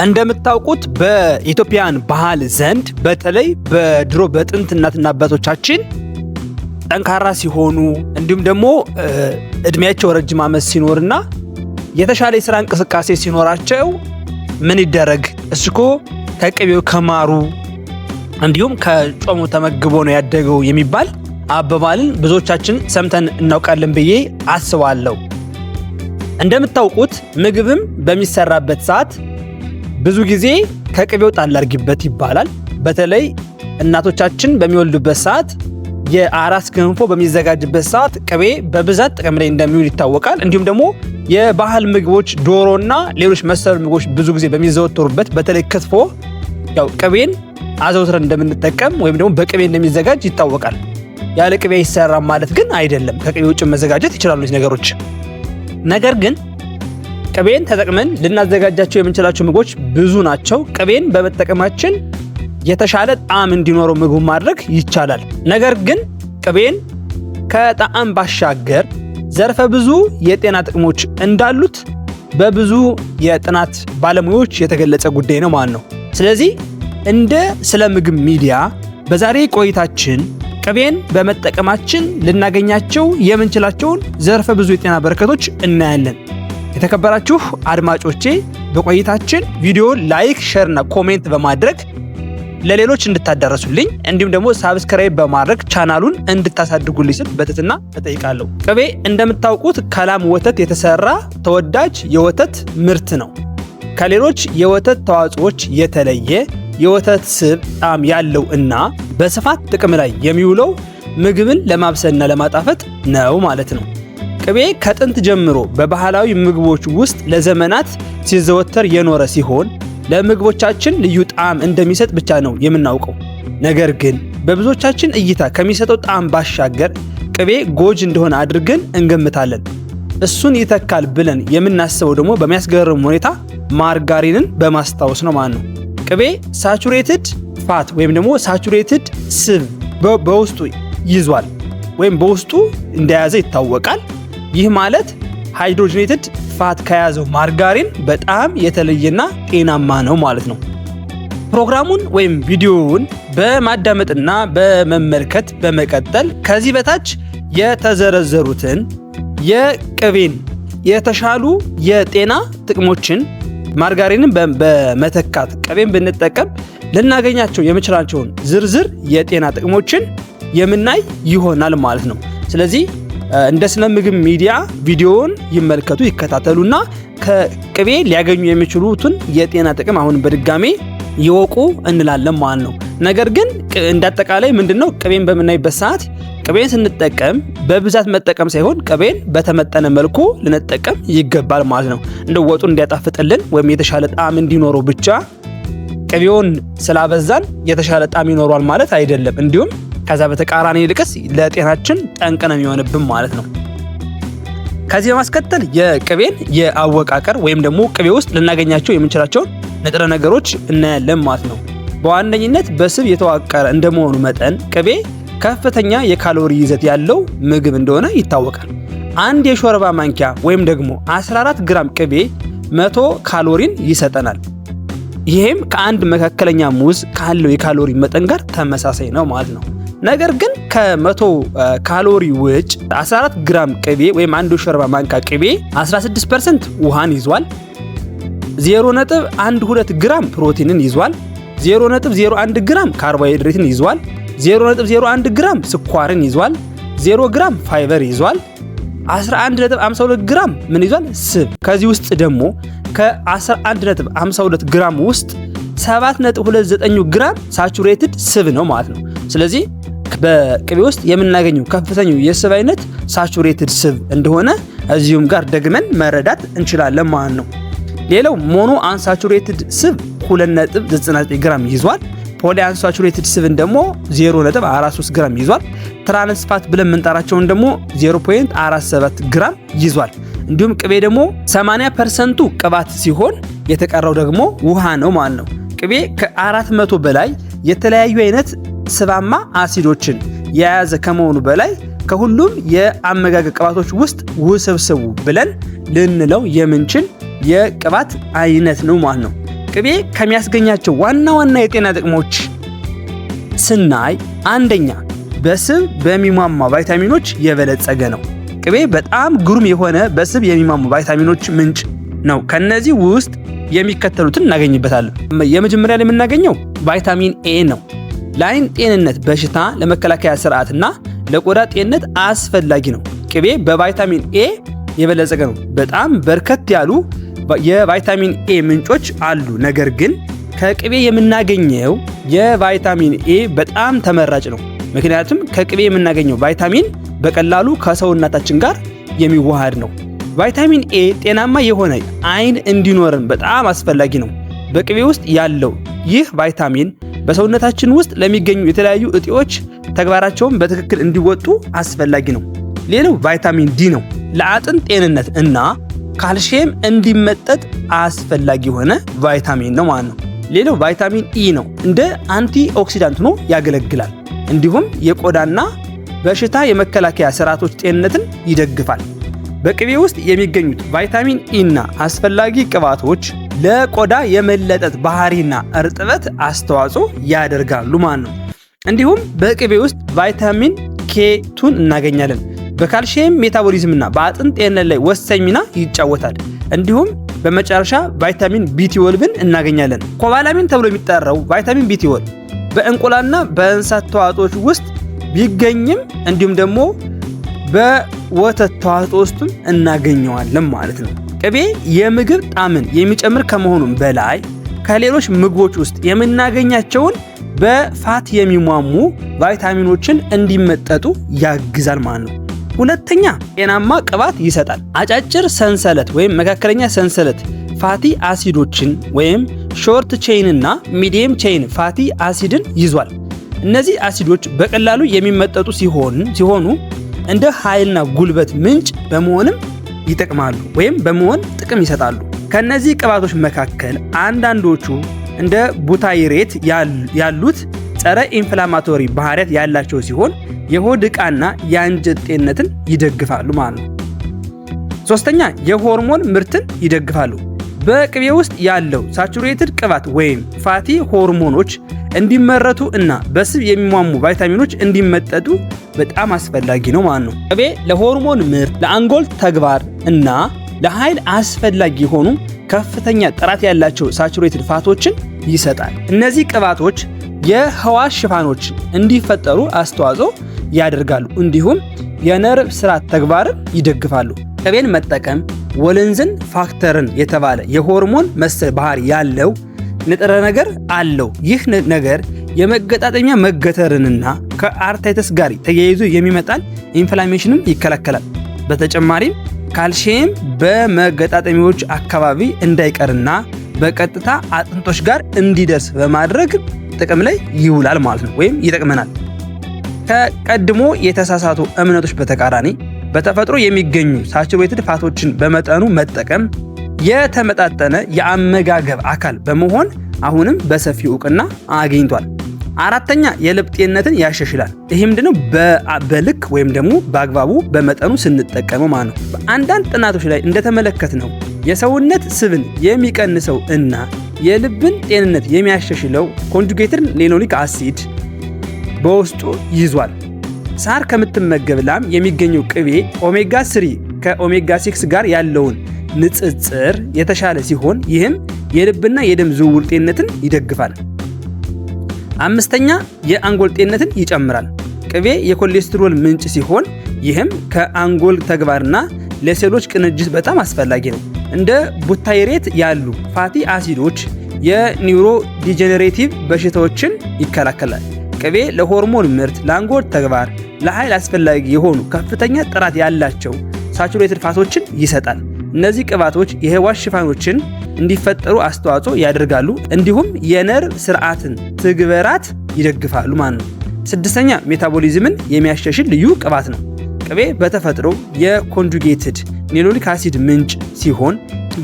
እንደምታውቁት በኢትዮጵያን ባህል ዘንድ በተለይ በድሮ በጥንት እናትና አባቶቻችን ጠንካራ ሲሆኑ እንዲሁም ደግሞ እድሜያቸው ረጅም ዓመት ሲኖርና የተሻለ የሥራ እንቅስቃሴ ሲኖራቸው ምን ይደረግ እስኮ ከቅቤው ከማሩ እንዲሁም ከጮሙ ተመግቦ ነው ያደገው የሚባል አባባልን ብዙዎቻችን ሰምተን እናውቃለን ብዬ አስባለሁ። እንደምታውቁት ምግብም በሚሰራበት ሰዓት ብዙ ጊዜ ከቅቤው ጣል አድርጊበት ይባላል። በተለይ እናቶቻችን በሚወልዱበት ሰዓት የአራስ ገንፎ በሚዘጋጅበት ሰዓት ቅቤ በብዛት ጥቅም ላይ እንደሚውል ይታወቃል። እንዲሁም ደግሞ የባህል ምግቦች ዶሮና ሌሎች መሰል ምግቦች ብዙ ጊዜ በሚዘወተሩበት በተለይ ክትፎ ያው ቅቤን አዘውትረን እንደምንጠቀም ወይም ደግሞ በቅቤ እንደሚዘጋጅ ይታወቃል። ያለ ቅቤ አይሰራም ማለት ግን አይደለም። ከቅቤ ውጭ መዘጋጀት ይችላሉ ነገሮች። ነገር ግን ቅቤን ተጠቅመን ልናዘጋጃቸው የምንችላቸው ምግቦች ብዙ ናቸው። ቅቤን በመጠቀማችን የተሻለ ጣዕም እንዲኖረው ምግብ ማድረግ ይቻላል። ነገር ግን ቅቤን ከጣዕም ባሻገር ዘርፈ ብዙ የጤና ጥቅሞች እንዳሉት በብዙ የጥናት ባለሙያዎች የተገለጸ ጉዳይ ነው ማለት ነው። ስለዚህ እንደ ስለ ምግብ ሚዲያ በዛሬ ቆይታችን ቅቤን በመጠቀማችን ልናገኛቸው የምንችላቸውን ዘርፈ ብዙ የጤና በረከቶች እናያለን። የተከበራችሁ አድማጮቼ በቆይታችን ቪዲዮ ላይክ፣ ሼር እና ኮሜንት በማድረግ ለሌሎች እንድታዳረሱልኝ እንዲሁም ደግሞ ሳብስክራይብ በማድረግ ቻናሉን እንድታሳድጉልኝ ስል በትህትና እጠይቃለሁ። ቅቤ እንደምታውቁት ከላም ወተት የተሰራ ተወዳጅ የወተት ምርት ነው። ከሌሎች የወተት ተዋጽኦች የተለየ የወተት ስብ ጣዕም ያለው እና በስፋት ጥቅም ላይ የሚውለው ምግብን ለማብሰልና ለማጣፈጥ ነው ማለት ነው። ቅቤ ከጥንት ጀምሮ በባህላዊ ምግቦች ውስጥ ለዘመናት ሲዘወተር የኖረ ሲሆን ለምግቦቻችን ልዩ ጣዕም እንደሚሰጥ ብቻ ነው የምናውቀው። ነገር ግን በብዙዎቻችን እይታ ከሚሰጠው ጣዕም ባሻገር ቅቤ ጎጂ እንደሆነ አድርገን እንገምታለን። እሱን ይተካል ብለን የምናስበው ደግሞ በሚያስገርም ሁኔታ ማርጋሪንን በማስታወስ ነው ማለት ነው። ቅቤ ሳቹሬትድ ፋት ወይም ደግሞ ሳቹሬትድ ስብ በውስጡ ይዟል ወይም በውስጡ እንደያዘ ይታወቃል። ይህ ማለት ሃይድሮጅኔትድ ፋት ከያዘው ማርጋሪን በጣም የተለየና ጤናማ ነው ማለት ነው። ፕሮግራሙን ወይም ቪዲዮውን በማዳመጥና በመመልከት በመቀጠል ከዚህ በታች የተዘረዘሩትን የቅቤን የተሻሉ የጤና ጥቅሞችን ማርጋሪንን በመተካት ቅቤን ብንጠቀም ልናገኛቸው የምንችላቸውን ዝርዝር የጤና ጥቅሞችን የምናይ ይሆናል ማለት ነው። ስለዚህ እንደ ስለ ምግብ ሚዲያ ቪዲዮውን ይመልከቱ፣ ይከታተሉና ከቅቤ ሊያገኙ የሚችሉትን የጤና ጥቅም አሁን በድጋሜ ይወቁ እንላለን ማለት ነው። ነገር ግን እንዳጠቃላይ ምንድነው ቅቤን በምናይበት ሰዓት ቅቤን ስንጠቀም በብዛት መጠቀም ሳይሆን ቅቤን በተመጠነ መልኩ ልንጠቀም ይገባል ማለት ነው። እንደ ወጡን እንዲያጣፍጥልን ወይም የተሻለ ጣዕም እንዲኖረው ብቻ ቅቤውን ስላበዛን የተሻለ ጣዕም ይኖረዋል ማለት አይደለም። እንዲሁም ከዛ በተቃራኒ ይልቅስ ለጤናችን ጠንቅ ነው የሚሆንብን ማለት ነው። ከዚህ በማስከተል የቅቤን የአወቃቀር ወይም ደግሞ ቅቤ ውስጥ ልናገኛቸው የምንችላቸውን ንጥረ ነገሮች እናያለን ማለት ነው። በዋነኝነት በስብ የተዋቀረ እንደመሆኑ መጠን ቅቤ ከፍተኛ የካሎሪ ይዘት ያለው ምግብ እንደሆነ ይታወቃል። አንድ የሾርባ ማንኪያ ወይም ደግሞ 14 ግራም ቅቤ 100 ካሎሪን ይሰጠናል። ይሄም ከአንድ መካከለኛ ሙዝ ካለው የካሎሪ መጠን ጋር ተመሳሳይ ነው ማለት ነው። ነገር ግን ከ100 ካሎሪ ውጭ 14 ግራም ቅቤ ወይም አንድ ሾርባ ማንኪያ ቅቤ 16% ውሃን ይዟል። 0.12 ግራም ፕሮቲንን ይዟል። 0.01 ግራም ካርቦሃይድሬትን ይዟል። 0.01 ግራም ስኳርን ይዟል። 0 ግራም ፋይበር ይዟል። 11.52 ግራም ምን ይዟል? ስብ። ከዚህ ውስጥ ደግሞ ከ11.52 ግራም ውስጥ 7.29 ግራም ሳቹሬትድ ስብ ነው ማለት ነው። ስለዚህ በቅቤ ውስጥ የምናገኘው ከፍተኛው የስብ አይነት ሳቹሬትድ ስብ እንደሆነ እዚሁም ጋር ደግመን መረዳት እንችላለን ማለት ነው። ሌላው ሞኖ አንሳቹሬትድ ስብ 2.99 ግራም ይዟል። ፖሊ አንሳቹሬትድ ስብን ደግሞ 0.43 ግራም ይዟል። ትራንስፋት ብለን የምንጠራቸውን ደግሞ 0.47 ግራም ይዟል። እንዲሁም ቅቤ ደግሞ 80%ቱ ቅባት ሲሆን የተቀረው ደግሞ ውሃ ነው ማለት ነው። ቅቤ ከ400 በላይ የተለያዩ አይነት ስባማ አሲዶችን የያዘ ከመሆኑ በላይ ከሁሉም የአመጋገብ ቅባቶች ውስጥ ውስብስቡ ብለን ልንለው የምንችል የቅባት አይነት ነው ማለት ነው። ቅቤ ከሚያስገኛቸው ዋና ዋና የጤና ጥቅሞች ስናይ አንደኛ በስብ በሚሟሟ ቫይታሚኖች የበለጸገ ነው። ቅቤ በጣም ግሩም የሆነ በስብ የሚሟሙ ቫይታሚኖች ምንጭ ነው። ከነዚህ ውስጥ የሚከተሉትን እናገኝበታለን። የመጀመሪያ ላይ የምናገኘው ቫይታሚን ኤ ነው። ለዓይን ጤንነት፣ በሽታ ለመከላከያ ስርዓትና ለቆዳ ጤንነት አስፈላጊ ነው። ቅቤ በቫይታሚን ኤ የበለጸገ ነው። በጣም በርከት ያሉ የቫይታሚን ኤ ምንጮች አሉ። ነገር ግን ከቅቤ የምናገኘው የቫይታሚን ኤ በጣም ተመራጭ ነው። ምክንያቱም ከቅቤ የምናገኘው ቫይታሚን በቀላሉ ከሰውነታችን ጋር የሚዋሃድ ነው። ቫይታሚን ኤ ጤናማ የሆነ ዓይን እንዲኖረን በጣም አስፈላጊ ነው። በቅቤ ውስጥ ያለው ይህ ቫይታሚን በሰውነታችን ውስጥ ለሚገኙ የተለያዩ እጢዎች ተግባራቸውን በትክክል እንዲወጡ አስፈላጊ ነው። ሌላው ቫይታሚን ዲ ነው። ለአጥንት ጤንነት እና ካልሲየም እንዲመጠጥ አስፈላጊ የሆነ ቫይታሚን ነው ማለት ነው። ሌላው ቫይታሚን ኢ ነው። እንደ አንቲ ኦክሲዳንት ሆኖ ያገለግላል። እንዲሁም የቆዳና በሽታ የመከላከያ ስርዓቶች ጤንነትን ይደግፋል። በቅቤ ውስጥ የሚገኙት ቫይታሚን ኢ እና አስፈላጊ ቅባቶች ለቆዳ የመለጠጥ ባህሪና እርጥበት አስተዋጽኦ ያደርጋሉ ማለት ነው። እንዲሁም በቅቤ ውስጥ ቫይታሚን ኬ2 እናገኛለን። በካልሲየም ሜታቦሊዝምና በአጥንት ጤንነት ላይ ወሳኝ ሚና ይጫወታል። እንዲሁም በመጨረሻ ቫይታሚን ቢ12ን እናገኛለን። ኮባላሚን ተብሎ የሚጠራው ቫይታሚን ቢ12 በእንቁላልና በእንስሳት ተዋጽኦች ውስጥ ቢገኝም እንዲሁም ደግሞ በወተት ተዋጽኦ ውስጥም እናገኘዋለን ማለት ነው። ቅቤ የምግብ ጣዕምን የሚጨምር ከመሆኑም በላይ ከሌሎች ምግቦች ውስጥ የምናገኛቸውን በፋት የሚሟሙ ቫይታሚኖችን እንዲመጠጡ ያግዛል ማለት ነው። ሁለተኛ ጤናማ ቅባት ይሰጣል። አጫጭር ሰንሰለት ወይም መካከለኛ ሰንሰለት ፋቲ አሲዶችን ወይም ሾርት ቼይን እና ሚዲየም ቼይን ፋቲ አሲድን ይዟል። እነዚህ አሲዶች በቀላሉ የሚመጠጡ ሲሆኑ እንደ ኃይልና ጉልበት ምንጭ በመሆንም ይጠቅማሉ ወይም በመሆን ጥቅም ይሰጣሉ። ከነዚህ ቅባቶች መካከል አንዳንዶቹ እንደ ቡታይሬት ያሉት ጸረ ኢንፍላማቶሪ ባህሪያት ያላቸው ሲሆን የሆድ ዕቃና የአንጀት ጤንነትን ይደግፋሉ ማለት ነው። ሶስተኛ የሆርሞን ምርትን ይደግፋሉ። በቅቤ ውስጥ ያለው ሳቹሬትድ ቅባት ወይም ፋቲ ሆርሞኖች እንዲመረቱ እና በስብ የሚሟሙ ቫይታሚኖች እንዲመጠጡ በጣም አስፈላጊ ነው ማለት ነው። ቅቤ ለሆርሞን ምርት፣ ለአንጎል ተግባር እና ለኃይል አስፈላጊ የሆኑ ከፍተኛ ጥራት ያላቸው ሳቹሬትድ ፋቶችን ይሰጣል። እነዚህ ቅባቶች የህዋስ ሽፋኖች እንዲፈጠሩ አስተዋጽኦ ያደርጋሉ። እንዲሁም የነርቭ ስርዓት ተግባርን ይደግፋሉ። ቅቤን መጠቀም ወለንዝን ፋክተርን የተባለ የሆርሞን መሰል ባህሪ ያለው ንጥረ ነገር አለው። ይህ ነገር የመገጣጠሚያ መገተርንና ከአርታይተስ ጋር ተያይዞ የሚመጣን ኢንፍላሜሽንን ይከላከላል። በተጨማሪም ካልሲየም በመገጣጠሚያዎች አካባቢ እንዳይቀርና በቀጥታ አጥንቶች ጋር እንዲደርስ በማድረግ ጥቅም ላይ ይውላል ማለት ነው፣ ወይም ይጠቅመናል። ከቀድሞ የተሳሳቱ እምነቶች በተቃራኒ በተፈጥሮ የሚገኙ ሳቹሬትድ ፋቶችን በመጠኑ መጠቀም የተመጣጠነ የአመጋገብ አካል በመሆን አሁንም በሰፊው ዕውቅና አግኝቷል። አራተኛ የልብ ጤንነትን ያሻሽላል። ይህ ምንድነው? በልክ ወይም ደግሞ በአግባቡ በመጠኑ ስንጠቀመው ማለት ነው። በአንዳንድ ጥናቶች ላይ እንደተመለከትነው የሰውነት ስብን የሚቀንሰው እና የልብን ጤንነት የሚያሻሽለው ኮንጁጌትድ ሊኖሊክ አሲድ በውስጡ ይዟል። ሳር ከምትመገብ ላም የሚገኘው ቅቤ ኦሜጋ 3 ከኦሜጋ 6 ጋር ያለውን ንጽጽር የተሻለ ሲሆን ይህም የልብና የደም ዝውውር ጤንነትን ይደግፋል። አምስተኛ የአንጎል ጤንነትን ይጨምራል። ቅቤ የኮሌስትሮል ምንጭ ሲሆን ይህም ከአንጎል ተግባርና ለሴሎች ቅንጅት በጣም አስፈላጊ ነው። እንደ ቡታይሬት ያሉ ፋቲ አሲዶች የኒውሮ ዲጀነሬቲቭ በሽታዎችን ይከላከላል። ቅቤ ለሆርሞን ምርት፣ ለአንጎል ተግባር፣ ለኃይል አስፈላጊ የሆኑ ከፍተኛ ጥራት ያላቸው ሳቹሬትድ ፋቶችን ይሰጣል። እነዚህ ቅባቶች የህዋስ ሽፋኖችን እንዲፈጠሩ አስተዋጽኦ ያደርጋሉ፣ እንዲሁም የነርቭ ስርዓትን ትግበራት ይደግፋሉ ማለት ነው። ስድስተኛ ሜታቦሊዝምን የሚያሻሽል ልዩ ቅባት ነው። ቅቤ በተፈጥሮ የኮንጁጌትድ ሊኖሊክ አሲድ ምንጭ ሲሆን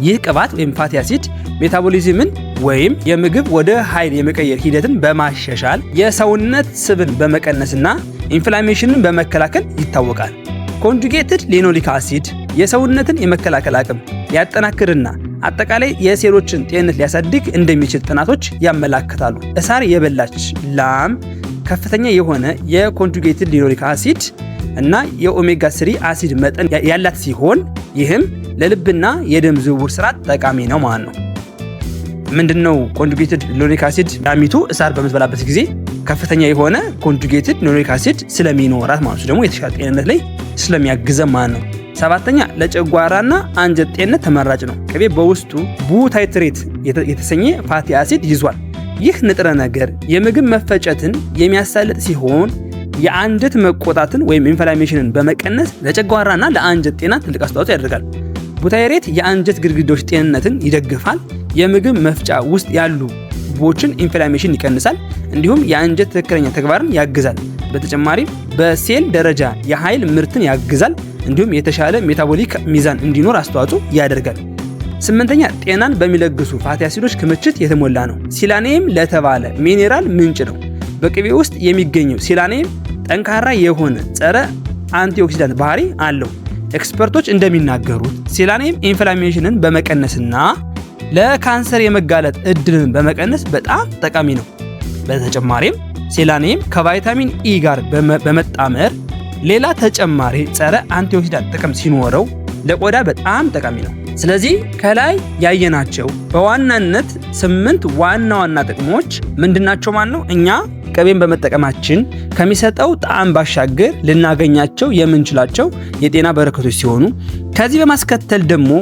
ይህ ቅባት ወይም ፋቲ አሲድ ሜታቦሊዝምን ወይም የምግብ ወደ ኃይል የመቀየር ሂደትን በማሻሻል የሰውነት ስብን በመቀነስና ኢንፍላሜሽንን በመከላከል ይታወቃል። ኮንጁጌትድ ሊኖሊክ አሲድ የሰውነትን የመከላከል አቅም ያጠናክርና አጠቃላይ የሴሎችን ጤንነት ሊያሳድግ እንደሚችል ጥናቶች ያመላክታሉ። እሳር የበላች ላም ከፍተኛ የሆነ የኮንጁጌትድ ሊኖሊክ አሲድ እና የኦሜጋ 3 አሲድ መጠን ያላት ሲሆን ይህም ለልብና የደም ዝውውር ስርዓት ጠቃሚ ነው ማለት ነው። ምንድነው ኮንጁጌትድ ሊኖሊክ አሲድ? ላሚቱ እሳር በምትበላበት ጊዜ ከፍተኛ የሆነ ኮንጁጌትድ ሊኖሊክ አሲድ ስለሚኖራት ማለት ነው ደግሞ የተሻለ ጤንነት ላይ ስለሚያግዘን ማለት ነው። 7ኛ ለጨጓራና አንጀት ጤንነት ተመራጭ ነው። ቅቤ በውስጡ ቡታይትሬት የተሰኘ ፋቲ አሲድ ይዟል። ይህ ንጥረ ነገር የምግብ መፈጨትን የሚያሳልጥ ሲሆን የአንጀት መቆጣትን ወይም ኢንፍላሜሽንን በመቀነስ ለጨጓራና ለአንጀት ጤና ትልቅ አስተዋጽኦ ያደርጋል። ቡታይሬት የአንጀት ግድግዳዎች ጤንነትን ይደግፋል። የምግብ መፍጫ ውስጥ ያሉ ቱቦችን ኢንፍላሜሽን ይቀንሳል። እንዲሁም የአንጀት ትክክለኛ ተግባርን ያግዛል። በተጨማሪም በሴል ደረጃ የኃይል ምርትን ያግዛል። እንዲሁም የተሻለ ሜታቦሊክ ሚዛን እንዲኖር አስተዋጽኦ ያደርጋል። 8ኛ ጤናን በሚለግሱ ፋቲ አሲዶች ክምችት የተሞላ ነው። ሲላኔም ለተባለ ሚኔራል ምንጭ ነው። በቅቤ ውስጥ የሚገኘው ሲላኔም ጠንካራ የሆነ ጸረ አንቲኦክሲዳንት ባህሪ አለው። ኤክስፐርቶች እንደሚናገሩት ሲላኔም ኢንፍላሜሽንን በመቀነስና ለካንሰር የመጋለጥ እድልን በመቀነስ በጣም ጠቃሚ ነው። በተጨማሪም ሲላኔም ከቫይታሚን ኢ ጋር በመጣመር ሌላ ተጨማሪ ጸረ አንቲኦክሲዳንት ጥቅም ሲኖረው ለቆዳ በጣም ጠቃሚ ነው። ስለዚህ ከላይ ያየናቸው በዋናነት 8 ዋና ዋና ጥቅሞች ምንድናቸው ማለት ነው? እኛ ቅቤን በመጠቀማችን ከሚሰጠው ጣዕም ባሻገር ልናገኛቸው የምንችላቸው የጤና በረከቶች ሲሆኑ ከዚህ በማስከተል ደግሞ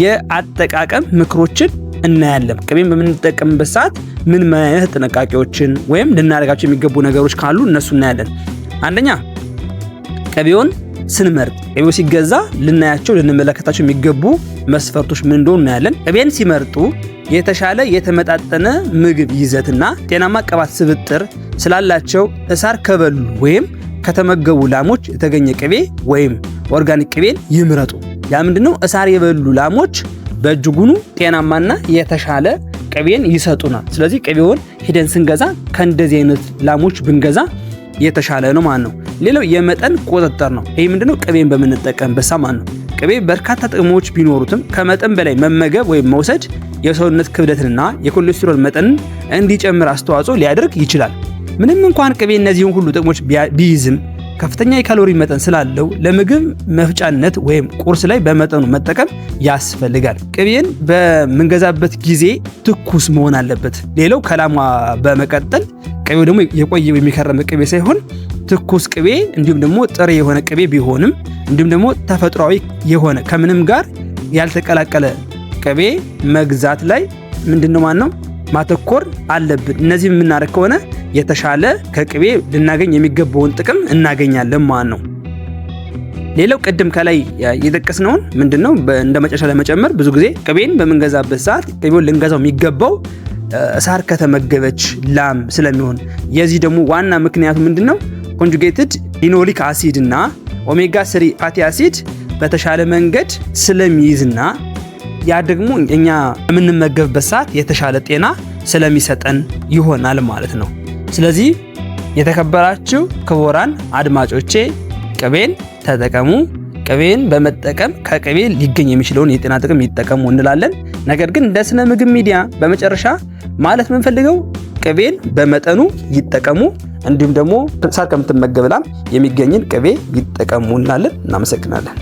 የአጠቃቀም ምክሮችን እናያለን። ቅቤን በምንጠቀምበት ሰዓት ምን አይነት ጥንቃቄዎችን ወይም ልናደርጋቸው የሚገቡ ነገሮች ካሉ እነሱ እናያለን። አንደኛ ቅቤውን ስንመርጥ ቅቤው ሲገዛ ልናያቸው ልንመለከታቸው የሚገቡ መስፈርቶች ምን እንደሆኑ እናያለን። ቅቤን ሲመርጡ የተሻለ የተመጣጠነ ምግብ ይዘትና ጤናማ ቅባት ስብጥር ስላላቸው እሳር ከበሉ ወይም ከተመገቡ ላሞች የተገኘ ቅቤ ወይም ኦርጋኒክ ቅቤን ይምረጡ። ያ ምንድነው? እሳር የበሉ ላሞች በእጅጉኑ ጤናማና የተሻለ ቅቤን ይሰጡናል። ስለዚህ ቅቤውን ሄደን ስንገዛ ከእንደዚህ አይነት ላሞች ብንገዛ የተሻለ ነው ማለት ነው። ሌላው የመጠን ቁጥጥር ነው። ይሄ ምንድነው? ቅቤን በምንጠቀምበት ሰዓት ነው። ቅቤ በርካታ ጥቅሞች ቢኖሩትም ከመጠን በላይ መመገብ ወይም መውሰድ የሰውነት ክብደትንና የኮሌስትሮል መጠንን እንዲጨምር አስተዋጽኦ ሊያደርግ ይችላል። ምንም እንኳን ቅቤ እነዚህን ሁሉ ጥቅሞች ቢይዝም ከፍተኛ የካሎሪ መጠን ስላለው ለምግብ መፍጫነት ወይም ቁርስ ላይ በመጠኑ መጠቀም ያስፈልጋል። ቅቤን በምንገዛበት ጊዜ ትኩስ መሆን አለበት። ሌላው ከላሟ በመቀጠል ቅቤው ደግሞ የቆየ የሚከረም ቅቤ ሳይሆን ትኩስ ቅቤ እንዲሁም ደግሞ ጥሬ የሆነ ቅቤ ቢሆንም እንዲሁም ደግሞ ተፈጥሯዊ የሆነ ከምንም ጋር ያልተቀላቀለ ቅቤ መግዛት ላይ ምንድነው ማለት ነው ማተኮር አለብን። እነዚህ የምናደርግ ከሆነ የተሻለ ከቅቤ ልናገኝ የሚገባውን ጥቅም እናገኛለን ማለት ነው። ሌላው ቅድም ከላይ የጠቀስነውን ምንድነው እንደ መጨረሻ ለመጨመር ብዙ ጊዜ ቅቤን በምንገዛበት ሰዓት ቅቤውን ልንገዛው የሚገባው እሳር ከተመገበች ላም ስለሚሆን የዚህ ደግሞ ዋና ምክንያቱ ምንድነው? ኮንጁጌትድ ሊኖሊክ አሲድ እና ኦሜጋ 3 ፋቲ አሲድ በተሻለ መንገድ ስለሚይዝና ያ ደግሞ እኛ የምንመገብበት ሰዓት የተሻለ ጤና ስለሚሰጠን ይሆናል ማለት ነው። ስለዚህ የተከበራችሁ ክቡራን አድማጮቼ ቅቤን ተጠቀሙ። ቅቤን በመጠቀም ከቅቤ ሊገኝ የሚችለውን የጤና ጥቅም ይጠቀሙ እንላለን። ነገር ግን እንደ ስነ ምግብ ሚዲያ በመጨረሻ ማለት የምንፈልገው ቅቤን በመጠኑ ይጠቀሙ፣ እንዲሁም ደግሞ ሳር ከምትመገብ ላም የሚገኝን ቅቤ ይጠቀሙ እንላለን። እናመሰግናለን።